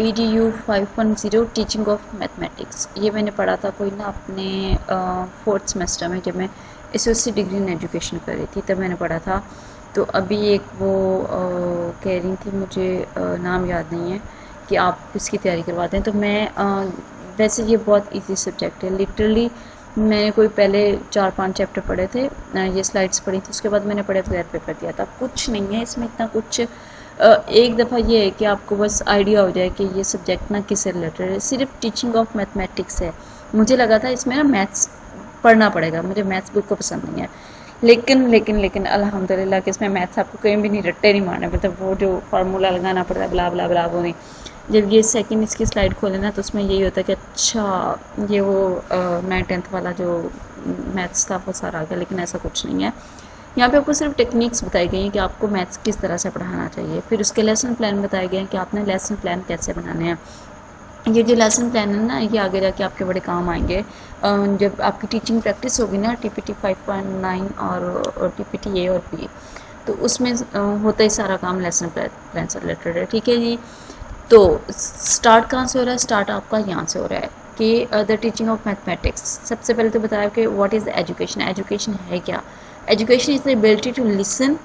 EDU 510 teaching of mathematics. ये मैंने पढ़ा था कोई ना अपने 4th सेमेस्टर में, जब मैं एसोसिएट डिग्री इन एजुकेशन कर रही थी तब मैंने पढ़ा था। तो अभी एक वो कह रही थी, मुझे नाम याद नहीं है, कि आप किसकी तैयारी करवाते हैं। तो मैं वैसे ये बहुत इजी सब्जेक्ट है लिटरली। मैंने कोई पहले 4-5 चैप्टर पढ़े थे, ये स्लाइड्स पढ़ी थी, उसके बाद मैंने पढ़े बगैर पेपर दिया था। कुछ नहीं है इसमें इतना कुछ। एक दफ़ा ये है कि आपको बस आइडिया हो जाए कि ये सब्जेक्ट ना किससे रिलेटेड है। सिर्फ टीचिंग ऑफ मैथमेटिक्स है। मुझे लगा था इसमें ना मैथ्स पढ़ना पड़ेगा, मुझे मैथ्स बिल्कुल पसंद नहीं है। लेकिन अल्हम्दुलिल्लाह कि इसमें मैथ्स आपको कहीं भी नहीं, रट्टे नहीं मारने, मतलब वो जो फार्मूला लगाना पड़ता है ब्ला ब्ला ब्ला, वो नहीं। जब ये सेकंड इसकी स्लाइड खोले ना तो उसमें यही होता है कि अच्छा ये वो 9th-10th वाला जो मैथ्स था वो सारा आ गया, लेकिन ऐसा कुछ नहीं है। यहाँ पे आपको सिर्फ टेक्निक्स बताई गई हैं कि आपको मैथ्स किस तरह से पढ़ाना चाहिए। फिर उसके लेसन प्लान बताए गए हैं कि आपने लेसन प्लान कैसे बनाने हैं। ये जो लेसन प्लान है ना, ये आगे जाके आपके बड़े काम आएंगे जब आपकी टीचिंग प्रैक्टिस होगी ना, TPT 5.9 और TPT A और B। तो उसमें होता ही सारा काम लेसन प्लान से रिलेटेड है। ठीक है जी। तो स्टार्ट कहाँ से हो रहा है? स्टार्ट आपका यहाँ से हो रहा है कि द टीचिंग ऑफ मैथमेटिक्स। सबसे पहले तो बताया कि व्हाट इज़ एजुकेशन। एजुकेशन है क्या? Education is the ability to listen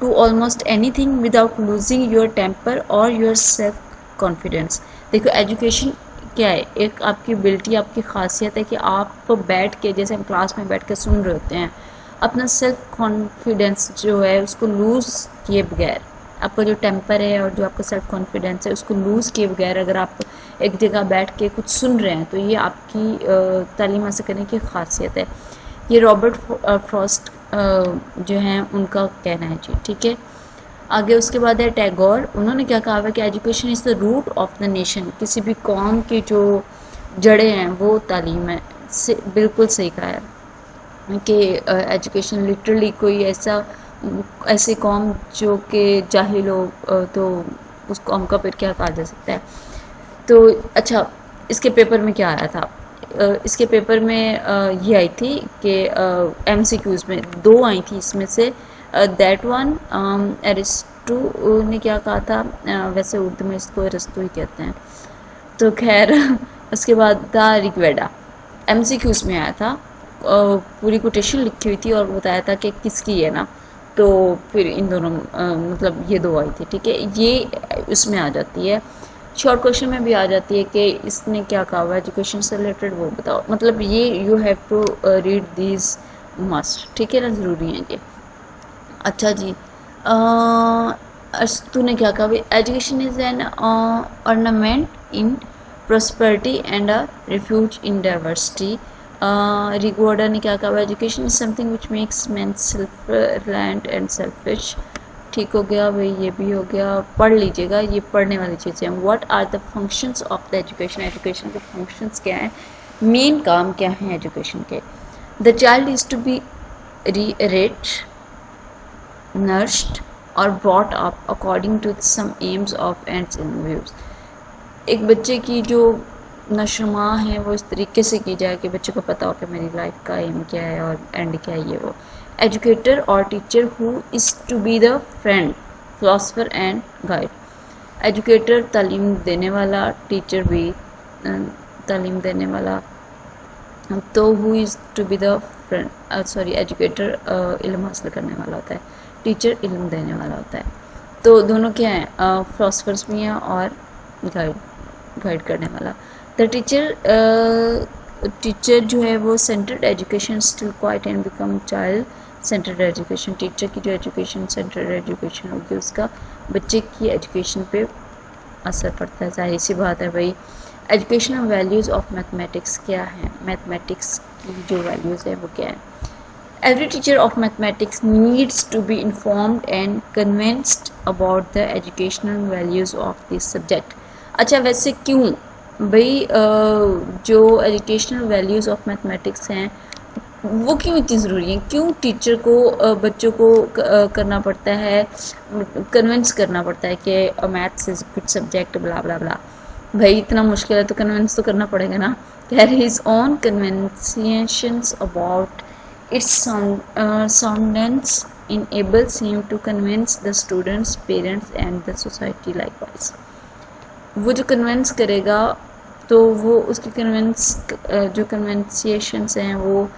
to almost anything without losing your temper और योर सेल्फ कॉन्फिडेंस। देखो एजुकेशन क्या है? एक आपकी एबिलिटी, आपकी खासियत है कि आप बैठ के, जैसे हम क्लास में बैठ के सुन रहे होते हैं, अपना सेल्फ कॉन्फिडेंस जो है उसको लूज़ किए बगैर, आपका जो टेम्पर है और जो आपका सेल्फ कॉन्फिडेंस है उसको लूज़ किए बगैर अगर आप एक जगह बैठ के कुछ सुन रहे हैं तो ये आपकी तालीम हासिल करने की खासियत है। ये रॉबर्ट फ्रॉस्ट जो हैं उनका कहना है जी। ठीक है। आगे उसके बाद है टैगोर। उन्होंने क्या कहा है कि education is the root of the nation. किसी भी कौम की जो जड़ें हैं वो तालीम है। से बिल्कुल सही कहा है कि एजुकेशन लिटरली कोई ऐसी कौम जो कि जाहिल हो तो उस कौम का फिर क्या कहा जा सकता है। तो अच्छा, इसके पेपर में क्या आया था? इसके पेपर में ये आई थी कि MCQs में 2 आई थी इसमें से। दैट वन एरिस्टो ने क्या कहा था, वैसे उर्दू में इसको एरिस्टो ही कहते हैं। तो खैर उसके बाद था ऋग्वेदा। MCQs में आया था, पूरी कोटेशन लिखी हुई थी और बताया था कि किसकी है ना। तो फिर इन दोनों मतलब ये 2 आई थी। ठीक है, ये उसमें आ जाती है। शॉर्ट क्वेश्चन में भी आ जाती है कि इसने क्या कहा हुआ एजुकेशन से रिलेटेड, वो बताओ। मतलब ये you have to read these must. ठीक है ना, ज़रूरी है ये। अच्छा जी। अस्तु ने क्या कहा? Education is an ornament in prosperity and a refuge in diversity. रिगोर्डा ने क्या कहा? Education is something which makes man self reliant and selfish. ठीक हो गया भाई, ये भी हो गया। पढ़ लीजिएगा, ये पढ़ने वाली चीज़ें हैं। What are the functions of the education. Education के फंक्शंस क्या हैं, मेन काम क्या हैं एजुकेशन के? The child is to be rich, nourished और brought up according to some aims of ends in views। एक बच्चे की जो नशोमा है वो इस तरीके से की जाए कि बच्चे को पता हो कि मेरी लाइफ का एम क्या है और एंड क्या है। ये वो एजुकेटर और teacher who is to be the friend, philosopher and guide. Educator तालीम देने वाला, टीचर भी तालीम देने वाला। तो who is to be the friend, sorry, educator इल्म हासिल करने वाला होता है, टीचर इल्म देने वाला होता है। तो दोनों क्या हैं? फिलोसफर्स भी हैं और गाइड करने वाला। द टीचर जो है वो centred education still quiet and become child centred education. Teacher की जो एजुकेशन सेंटर्ड एजुकेशन होगी उसका बच्चे की एजुकेशन पे असर पड़ता है, जाहिर सी बात है भाई। एजुकेशनल वैल्यूज़ ऑफ मैथमेटिक्स क्या है? मैथमेटिक्स की जो वैल्यूज़ है वो क्या है? Every teacher of mathematics needs to be informed and convinced about the educational values of this subject। अच्छा, वैसे क्यों भाई जो एजुकेशनल वैल्यूज़ ऑफ मैथमेटिक्स हैं वो क्यों इतनी ज़रूरी हैं? क्यों टीचर को बच्चों को करना पड़ता है, कन्विंस करना पड़ता है कि मैथ्स इज़ गुड सब्जेक्ट ब्ला ब्ला ब्ला। भाई इतना मुश्किल है तो कन्विंस तो करना पड़ेगा ना। Carry his own conventions about its soundness enables him to convince the students, parents and the society likewise। वो जो कन्विंस करेगा तो वो उसकी जो कन्वेंसिएशंस हैं वो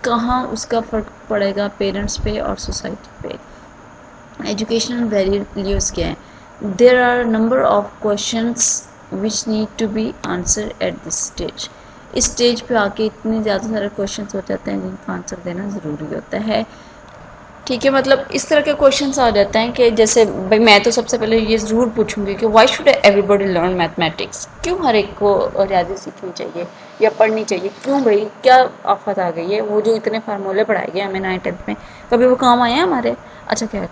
कहाँ उसका फ़र्क पड़ेगा पेरेंट्स पे और सोसाइटी पे। एजुकेशनल वैल्यूज़ क्या हैं? There are number of questions which need to be answer at this stage. इस स्टेज पे आके इतने ज़्यादा सारे क्वेश्चंस हो जाते हैं जिनका आंसर देना ज़रूरी होता है। ठीक है, मतलब इस तरह के क्वेश्चंस आ जाते हैं कि जैसे भाई मैं तो सबसे पहले ये ज़रूर पूछूंगी कि why should everybody learn mathematics. क्यों हर एक को रियाजी सीखनी चाहिए या पढ़नी चाहिए? क्यों भाई, क्या आफत आ गई है? वो जो इतने फार्मूले पढ़ाए गए हमें 9th-10th में, कभी वो काम आए हैं हमारे? अच्छा क्या है,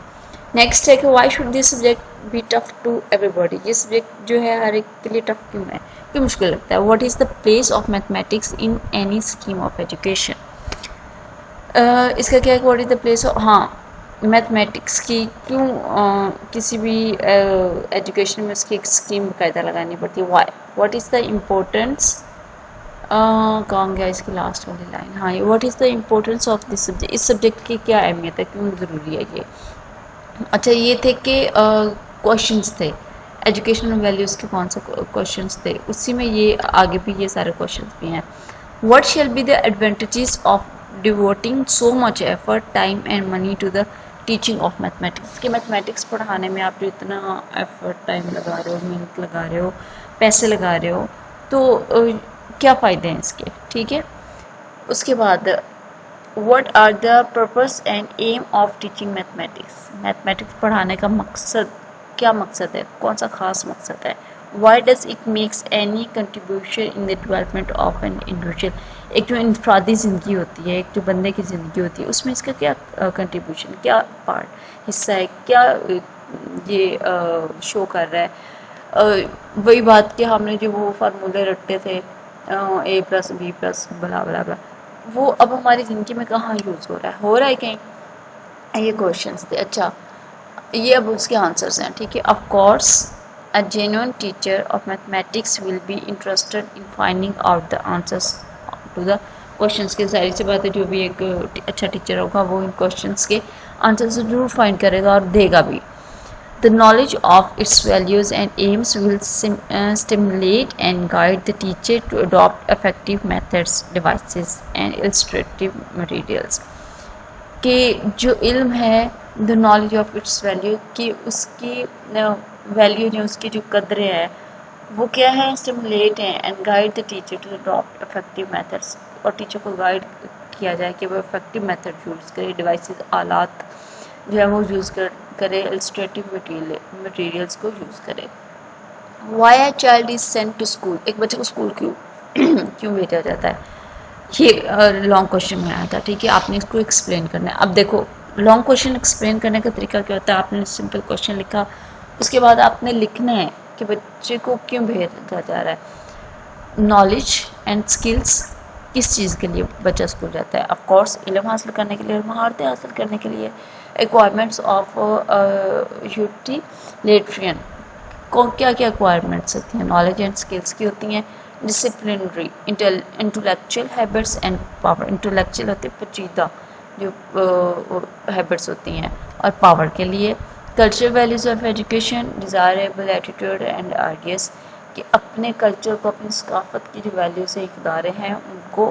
नेक्स्ट है कि why should this subject be tough to everybody. ये सब्जेक्ट जो है हर एक के लिए टफ क्यों है, क्यों मुश्किल लगता है? What is the place of mathematics in any scheme of education. इसका क्या है, what is the place of, हाँ, मैथमेटिक्स की क्यों किसी भी एजुकेशन में उसकी एक स्कीम बाकायदा लगानी पड़ती है? Why, what is the importance, कहाँ गया इसकी लास्ट वाली लाइन, हाँ, what is the importance of this subject. इस सब्जेक्ट की क्या अहमियत है, क्यों ज़रूरी है ये? अच्छा, ये थे कि क्वेश्चंस थे एजुकेशनल वैल्यूज़ के, कौन से क्वेश्चंस थे, उसी में ये आगे भी ये सारे क्वेश्चंस भी हैं। What shall be the advantages of devoting so much effort, time and money to the teaching of mathematics. कि मैथमेटिक्स पढ़ाने में आप जो इतना एफर्ट, टाइम लगा रहे हो, मेहनत लगा रहे हो, पैसे लगा रहे हो, तो क्या फ़ायदे हैं इसके? ठीक है, उसके बाद what are the purpose and aim of teaching mathematics. Mathematics पढ़ाने का मकसद, क्या मकसद है, कौन सा खास मकसद है? Why does it makes any contribution in the development of an individual. एक जो इंफरादी ज़िंदगी होती है, एक जो बंदे की ज़िंदगी होती है, उसमें इसका क्या कंट्रीब्यूशन, क्या पार्ट, हिस्सा है, क्या ये शो कर रहा है? वही बात कि हमने जो वो फार्मूले रटते थे, ए प्लस बी प्लस बला बला बला, वो अब हमारी ज़िंदगी में कहाँ यूज़ हो रहा है? हो रहा है कहीं? ये क्वेश्चंस थे। अच्छा, ये अब उसके आंसर्स हैं। ठीक है, of course a genuine teacher of mathematics will be interested in finding out the answers to the questions के। जाहिर सी बात है, जो भी एक अच्छा टीचर होगा वो इन क्वेश्चंस के आंसर ज़रूर फाइंड करेगा और देगा भी। The knowledge of its values and aims will stimulate and guide the teacher to adopt effective methods, devices and illustrative materials. कि जो इल्म है, the knowledge of its value, कि उसकी वैल्यू जो उसकी जो कदरें हैं वो क्या है, स्टिमुलेट हैं, and guide the teacher to adopt effective methods, और टीचर को गाइड किया जाए कि वो इफेक्टिव मेथड यूज़ करे, डिवाइसेस, आलात जो है वो यूज़ करे, इलस्ट्रेटिव मटेरियल्स को यूज़ करे। Why a child is sent to school. एक बच्चे को स्कूल क्यों क्यों भेजा जाता है? ये लॉन्ग क्वेश्चन में आया था। ठीक है, आपने इसको एक्सप्लेन करना है। अब देखो, लॉन्ग क्वेश्चन एक्सप्लेन करने का तरीका क्या होता है? आपने सिंपल क्वेश्चन लिखा, उसके बाद आपने लिखना है कि बच्चे को क्यों भेजा जा रहा है। नॉलेज एंड स्किल्स, किस चीज़ के लिए बच्चा स्कूल जाता है? ऑफ कोर्स इल्म हासिल करने के लिए, महारतें हासिल करने के लिए। रिक्वायरमेंट्स ऑफ यूटिलिटेरियन, को क्या क्या रिक्वायरमेंट्स होती हैं? नॉलेज एंड स्किल्स की होती हैं। Disciplinary, intellectual habits and power. Intellectual होती है पेचीदा जो हैबिट्स होती हैं, और पावर के लिए। Cultural values of education, desirable attitude and ideas, कि अपने कल्चर को, अपनी सकाफत की जो वैल्यूज़ हैं, इकदारें हैं, उनको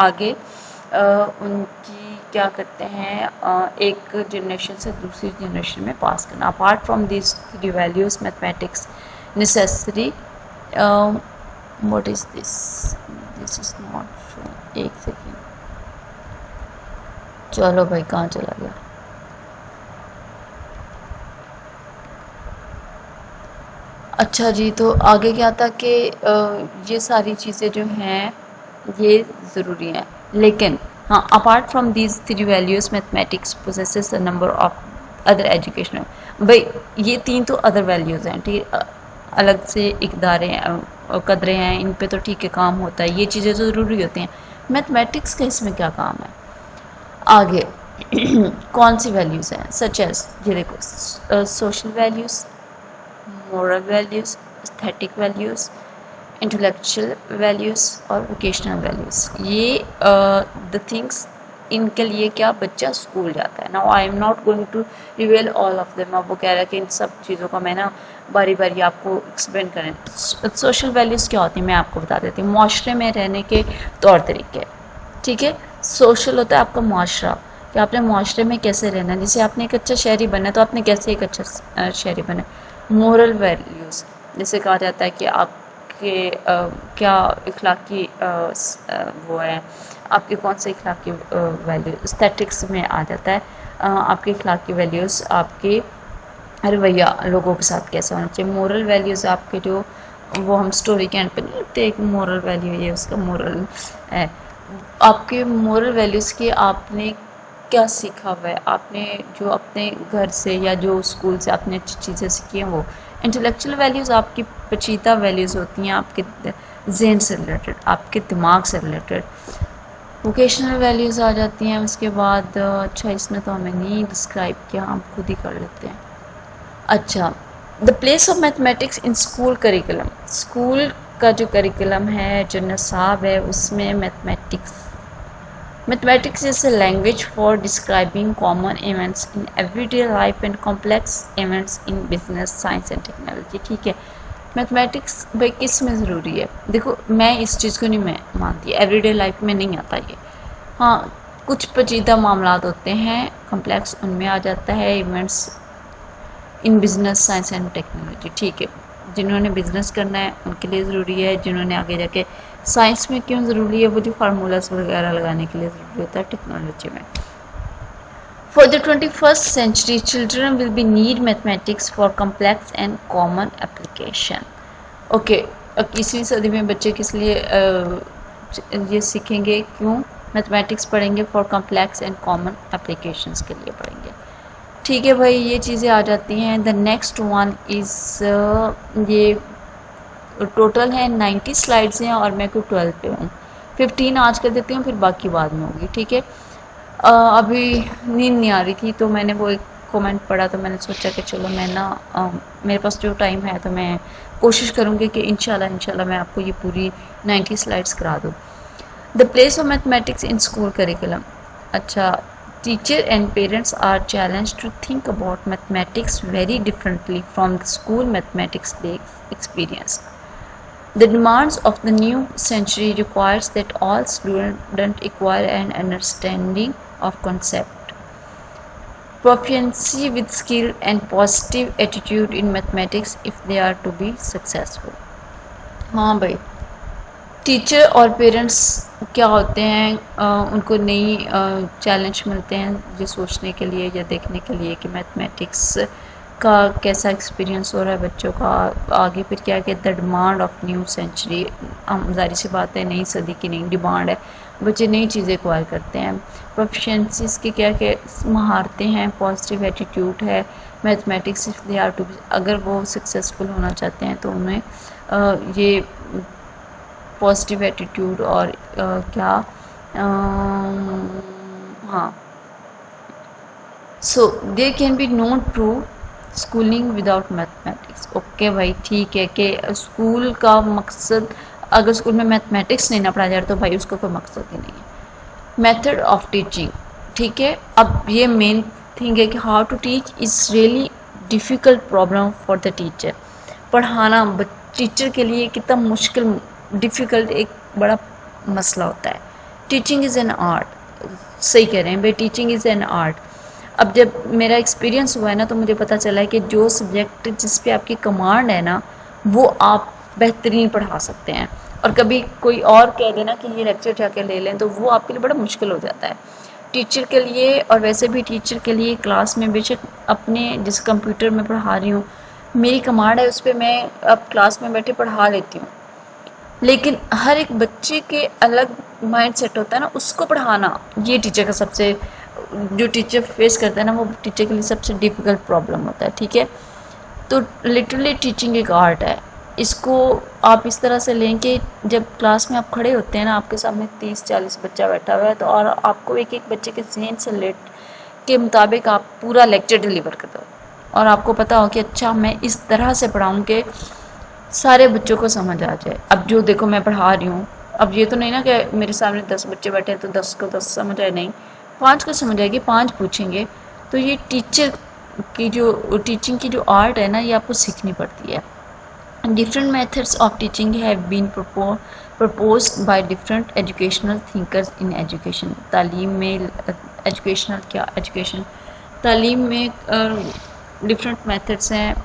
आगे उनकी क्या करते हैं, एक जनरेशन से दूसरी जनरेशन में पास करना। Apart from this three values mathematics necessary, what is this, this is not show, एक सेकेंड, चलो भाई कहाँ चला गया? अच्छा जी, तो आगे क्या था कि ये सारी चीज़ें जो हैं ये ज़रूरी हैं, लेकिन हाँ, apart from these three values mathematics possesses a number of other educational. भाई ये तीन तो अदर वैल्यूज़ हैं, ठीक है, अलग से इकदारें कदरें हैं, इन पे तो ठीक है काम होता है, ये चीज़ें ज़रूरी होती हैं। मैथमेटिक्स का इसमें क्या काम है? आगे कौन सी वैल्यूज़ हैं? सच एज, ये देखो, social values, moral values, aesthetic values, intellectual values और vocational values। ये the things इनके लिए क्या बच्चा स्कूल जाता है। Now I am not going to reveal all of them. अब वो कह रहा है कि इन सब चीज़ों का मैं ना बारी बारी आपको एक्सप्लेन करें। सोशल वैल्यूज़ क्या होती है मैं आपको बता देती हूँ। माशरे में रहने के तौर तरीके, ठीक है। सोशल होता है आपका माशरा, कि आपने माशरे में कैसे रहना है। जैसे आपने एक अच्छा शहरी बनना है तो आपने कैसे एक अच्छा शहरी बना। मोरल वैल्यूज़, जैसे कहा जाता है कि आपके क्या इखलाकी वो है, आपके कौन से इखलाकी वैल्यू एस्थेटिक्स में आ जाता है। आपके इखलाकी वैल्यूज़, आपके रवैया लोगों के साथ कैसा होना चाहिए। मोरल वैल्यूज़ आपके जो, वो हम स्टोरी के एंड पे नहीं लिखते एक मोरल वैल्यू ये उसका मोरल है। आपके मोरल वैल्यूज़ की आपने क्या सीखा हुआ है, आपने जो अपने घर से या जो स्कूल से आपने अच्छी चीज़ें सीखी हैं वो। इंटेलेक्चुअल वैल्यूज़ आपकी पेचीदा वैल्यूज़ होती हैं, आपके जहन से रिलेटेड, आपके दिमाग से रिलेटेड। वोकेशनल वैल्यूज़ आ जाती हैं उसके बाद। अच्छा इसने तो हमें नहीं डिस्क्राइब किया, हम खुद ही कर लेते हैं। अच्छा, the place of mathematics in school curriculum. School का जो करिकुलम है, जो निसाब है, उसमें mathematics is a language for describing common events in everyday life and complex events in business, science and technology। ठीक है, मैथमेटिक्स भाई किस में ज़रूरी है। देखो मैं इस चीज़ को नहीं मैं मानती, एवरीडे लाइफ में नहीं आता ये। हाँ, कुछ पेचीदा मामलात होते हैं कॉम्प्लेक्स, उनमें आ जाता है। Events in business, science and technology, ठीक है। जिन्होंने बिजनेस करना है उनके लिए ज़रूरी है, जिन्होंने आगे जाके साइंस में क्यों ज़रूरी है, वो जो फार्मूलाज वगैरह लगाने के लिए ज़रूरी होता है टेक्नोलॉजी में। For the 21st century children will be need mathematics for complex and common application। Okay, 21वीं सदी में बच्चे किस लिए ये सीखेंगे, क्यों मैथमेटिक्स पढ़ेंगे, for complex and common applications के लिए पढ़ेंगे। ठीक है भाई, ये चीज़ें आ जाती हैं। द नेक्स्ट वन इज़ ये टोटल है 90 स्लाइड्स हैं और मैं कोई 12 पे हूँ। 15 आज कर देती हूँ, फिर बाकी बाद में होगी, ठीक है। अभी नींद नहीं आ रही थी तो मैंने वो एक कमेंट पढ़ा तो मैंने सोचा कि चलो मैं ना मेरे पास जो टाइम है तो मैं कोशिश करूँगी कि इंशाल्लाह मैं आपको ये पूरी 90 स्लाइड्स करा दूँ। The place of mathematics in school curriculum. अच्छा, teacher and parents are challenged to think about mathematics very differently from the school mathematics they experience. The demands of the new century requires that all students acquire an understanding of concept, proficiency with skill and positive attitude in mathematics if they are to be successful। हाँ भाई, teacher और parents क्या होते हैं, उनको नई challenge मिलते हैं ये सोचने के लिए या देखने के लिए कि मैथमेटिक्स का कैसा एक्सपीरियंस हो रहा है बच्चों का आगे। फिर क्या कहते हैं, the demand of new century, जाहिर सी बात है नई सदी की नई डिमांड है, बच्चे नई चीज़ें एक्वायर करते हैं। प्रोफिशिएंसीज के क्या क्या महारतें हैं, पॉजिटिव एटीट्यूड है mathematics if they are to, अगर वो सक्सेसफुल होना चाहते हैं तो उन्हें ये पॉजिटिव एटीट्यूड और क्या हाँ, so they can be no true schooling without mathematics. Okay भाई, ठीक है कि स्कूल का मकसद, अगर स्कूल में मैथमेटिक्स नहीं ना पढ़ाया जा रहा तो भाई उसका कोई मकसद ही नहीं है। मेथड ऑफ टीचिंग, ठीक है। अब ये मेन थिंग है कि how to teach is really difficult problem for the teacher. पढ़ाना टीचर के लिए कितना मुश्किल, डिफ़िकल्ट एक बड़ा मसला होता है। टीचिंग इज़ एन आर्ट, सही कह रहे हैं भाई, टीचिंग इज़ एन आर्ट। अब जब मेरा एक्सपीरियंस हुआ है ना तो मुझे पता चला है कि जो सब्जेक्ट जिस पे आपकी कमांड है ना वो आप बेहतरीन पढ़ा सकते हैं, और कभी कोई और कह देना कि ये लेक्चर जाके ले लें तो वो आपके लिए बड़ा मुश्किल हो जाता है टीचर के लिए। और वैसे भी टीचर के लिए क्लास में बेशक अपने जिस कंप्यूटर में पढ़ा रही हूँ, मेरी कमांड है उस पर मैं अब क्लास में बैठे पढ़ा लेती हूँ, लेकिन हर एक बच्चे के अलग माइंड सेट होता है ना, उसको पढ़ाना ये टीचर का सबसे, जो टीचर फेस करता है ना वो टीचर के लिए सबसे डिफ़िकल्ट प्रॉब्लम होता है, ठीक है। तो लिटरली टीचिंग एक आर्ट है। इसको आप इस तरह से लें कि जब क्लास में आप खड़े होते हैं ना, आपके सामने 30-40 बच्चा बैठा हुआ है, तो और आपको एक एक बच्चे के जहन से लेट के मुताबिक आप पूरा लेक्चर डिलीवर कर दो, और आपको पता हो कि अच्छा मैं इस तरह से पढ़ाऊँ कि सारे बच्चों को समझ आ जाए। अब जो देखो मैं पढ़ा रही हूँ, अब ये तो नहीं ना कि मेरे सामने 10 बच्चे बैठे हैं तो 10 को 10 समझ आए, नहीं, 5 का समझ आएगी, 5 पूछेंगे। तो ये टीचर की जो टीचिंग की जो आर्ट है ना, ये आपको सीखनी पड़ती है। Different methods of teaching have been proposed by different educational thinkers in education. तालीम में educational क्या education तालीम में different methods हैं,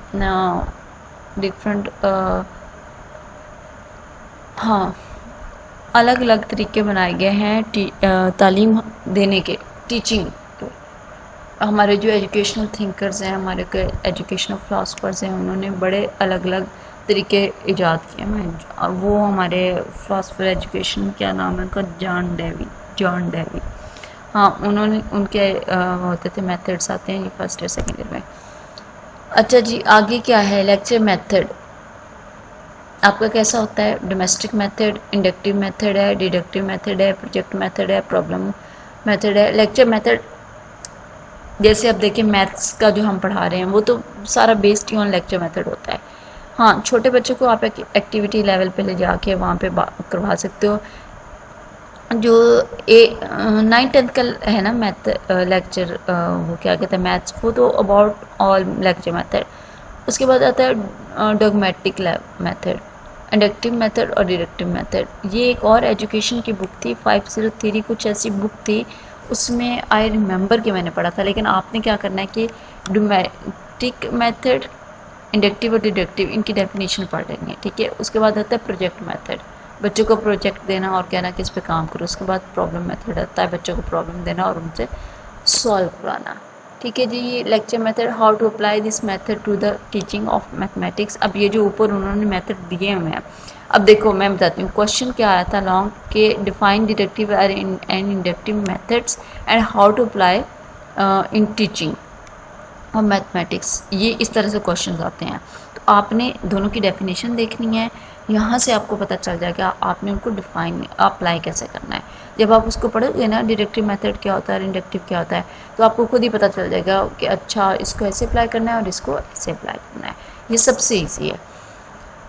different हाँ अलग अलग तरीके बनाए गए हैं तालीम देने के, टीचिंग। हमारे जो एजुकेशनल थिंकर्स हैं, हमारे एजुकेशनल फिलासफर्स हैं, उन्होंने बड़े अलग अलग तरीके इजाद किए हैं। वो हमारे फिलासफर एजुकेशन, क्या नाम है उनका, जॉन डेवी। हाँ, उन्होंने उनके होते थे मेथड्स आते हैं, ये फर्स्ट या सेकेंड ईयर में। अच्छा जी, आगे क्या है, लेक्चर मेथड आपका कैसा होता है। डोमेस्टिक मेथड, इंडक्टिव मेथड है, डिडक्टिव मेथड है, प्रोजेक्ट मेथड है, प्रॉब्लम मेथड है। लेक्चर मेथड जैसे अब देखिए मैथ्स का जो हम पढ़ा रहे हैं वो तो सारा based he on lecture method होता है। हाँ, छोटे बच्चों को आप एक्टिविटी लेवल पे ले जाके वहाँ पे करवा सकते हो। जो 9th-10th का है ना मैथ लेक्चर, वो क्या कहते हैं मैथ्स, वो तो अबाउट ऑल लेक्चर मेथड। उसके बाद आता है डॉगमेटिक मेथड, इंडक्टिव मेथड और डिडक्टिव मेथड। ये एक और एजुकेशन की बुक थी, 503 कुछ ऐसी बुक थी, उसमें आई रिमेंबर कि मैंने पढ़ा था। लेकिन आपने क्या करना है कि डोमेस्टिक मेथड, इंडक्टिव और डिडक्टिव, इनकी डेफिनेशन पढ़ लेंगे, ठीक है। उसके बाद आता है प्रोजेक्ट मेथड, बच्चों को प्रोजेक्ट देना और कहना कि इस पे काम करो। उसके बाद प्रॉब्लम मेथड आता है, बच्चों को प्रॉब्लम देना और उनसे सॉल्व कराना, ठीक है जी। ये lecture method, how to apply this method to the teaching of mathematics. अब ये जो ऊपर उन्होंने मेथड दिए हुए हैं, अब देखो मैं बताती हूँ क्वेश्चन क्या आया था लॉन्ग के, define deductive and inductive methods and how to apply in teaching और मैथमेटिक्स। ये इस तरह से क्वेश्चन आते हैं। तो आपने दोनों की डेफिनेशन देखनी है, यहाँ से आपको पता चल जाएगा आपने उनको डिफाइन अप्लाई कैसे करना है। जब आप उसको पढ़ोगे ना, डिडक्टिव मेथड क्या होता है, इंडक्टिव क्या होता है, तो आपको खुद ही पता चल जाएगा कि अच्छा इसको ऐसे अप्लाई करना है और इसको ऐसे अप्लाई करना है। ये सबसे ईजी है।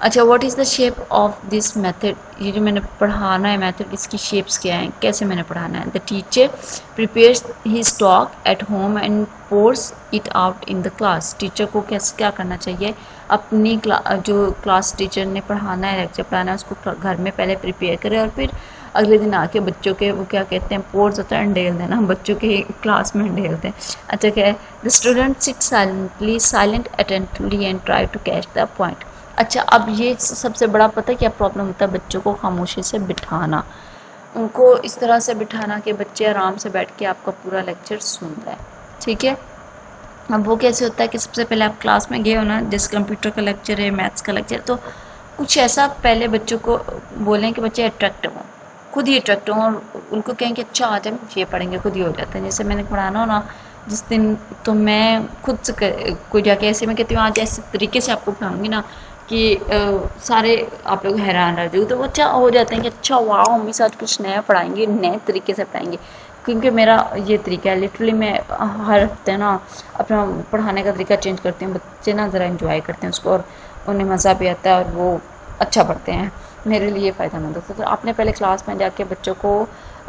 अच्छा, what is the shape of this method, ये जो मैंने पढ़ाना है मेथड, इसकी शेप्स क्या हैं, कैसे मैंने पढ़ाना है। The teacher prepares his talk at home and pores it out in the class. Teacher को कैसे क्या करना चाहिए, अपनी जो क्लास टीचर ने पढ़ाना है, लेक्चर पढ़ाना है, उसको घर में पहले प्रिपेयर करे और फिर अगले दिन आके बच्चों के, वो क्या कहते हैं, पोर्स होता है अंडेल देना, बच्चों के क्लास में अंडेलते हैं। अच्छा क्या है, the student sit silent attentively and try to catch the point. अच्छा, अब ये सबसे बड़ा पता है क्या प्रॉब्लम होता है, बच्चों को खामोशी से बिठाना, उनको इस तरह से बिठाना कि बच्चे आराम से बैठ के आपका पूरा लेक्चर सुन रहे हैं, ठीक है। अब वो कैसे होता है कि सबसे पहले आप क्लास में गए हो ना, जैसे कंप्यूटर का लेक्चर है, मैथ्स का लेक्चर, तो कुछ ऐसा पहले बच्चों को बोलें कि बच्चे अट्रैक्ट हों, खुद ही अट्रैक्ट हों, और उनको कहें कि अच्छा आज हम ये पढ़ेंगे, खुद ही हो जाते हैं। जैसे मैंने पढ़ाना हो ना जिस दिन, तो मैं खुद से कोई जाके ऐसे मैं कहती हूँ आज ऐसे तरीके से आपको पढ़ाऊँगी ना कि सारे आप लोग हैरान रह जाओगे, तो वो अच्छा हो जाते हैं कि अच्छा वाह मम्मी साथ कुछ नया पढ़ाएंगे, नए तरीके से पढ़ाएंगे। क्योंकि मेरा ये तरीका है, लिटरली मैं हर हफ्ते ना अपना पढ़ाने का तरीका चेंज करती हूँ। बच्चे ना ज़रा इन्जॉय करते हैं उसको और उन्हें मज़ा भी आता है और वो अच्छा पढ़ते हैं, मेरे लिए फ़ायदेमंद होता है। तो आपने पहले क्लास में जाके बच्चों को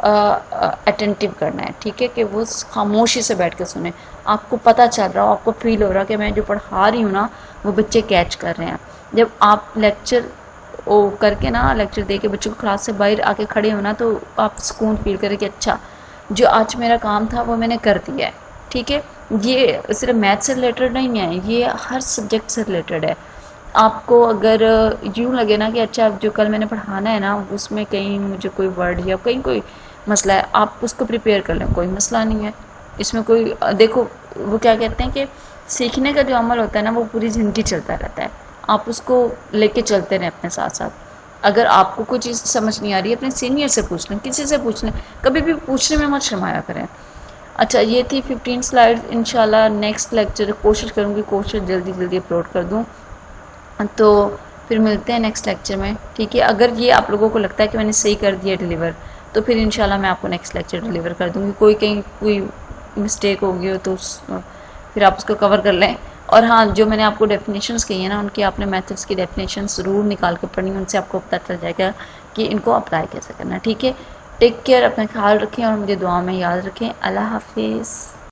अटेंटिव करना है, ठीक है, कि वो खामोशी से बैठ के सुने, आपको पता चल रहा हो, आपको फील हो रहा कि मैं जो पढ़ा रही हूँ ना वो बच्चे कैच कर रहे हैं। जब आप लेक्चर वो करके ना, लेक्चर दे के बच्चों को क्लास से बाहर आके खड़े हो ना, तो आप सुकून फील करें कि अच्छा जो आज मेरा काम था वो मैंने कर दिया है, ठीक है। ये सिर्फ मैथ से रिलेटेड नहीं है, ये हर सब्जेक्ट से रिलेटेड है। आपको अगर यूँ लगे ना कि अच्छा जो कल मैंने पढ़ाना है ना उसमें कहीं मुझे कोई वर्ड या कहीं कोई मसला है, आप उसको प्रिपेयर कर लें, कोई मसला नहीं है इसमें। कोई देखो वो क्या कहते हैं कि सीखने का जो अमल होता है ना वो पूरी ज़िंदगी चलता रहता है, आप उसको लेके चलते रहें अपने साथ साथ। अगर आपको कोई चीज़ समझ नहीं आ रही है अपने सीनियर से पूछ लें, किसी से पूछ लें, कभी भी पूछने में मत शर्माया करें। अच्छा, ये थी 15 स्लाइड्स। इंशाल्लाह नेक्स्ट लेक्चर कोशिश करूँगी कोशिश जल्दी अपलोड कर दूँ, तो फिर मिलते हैं नेक्स्ट लेक्चर में, ठीक है। अगर ये आप लोगों को लगता है कि मैंने सही कर दिया डिलीवर, तो फिर इंशाल्लाह मैं आपको नेक्स्ट लेक्चर डिलीवर कर दूँगी। कहीं कोई मिस्टेक होगी हो तो फिर आप उसको कवर कर लें। और हाँ, जो मैंने आपको डेफिनेशंस कही है ना, उनकी आपने मेथड्स की डेफिनेशन ज़रूर निकाल के पढ़नी, उनसे आपको पता चल जाएगा कि इनको अप्लाई कैसे करना है, ठीक है। टेक केयर, अपना ख्याल रखें और मुझे दुआ में याद रखें। अल्लाह हाफिज़।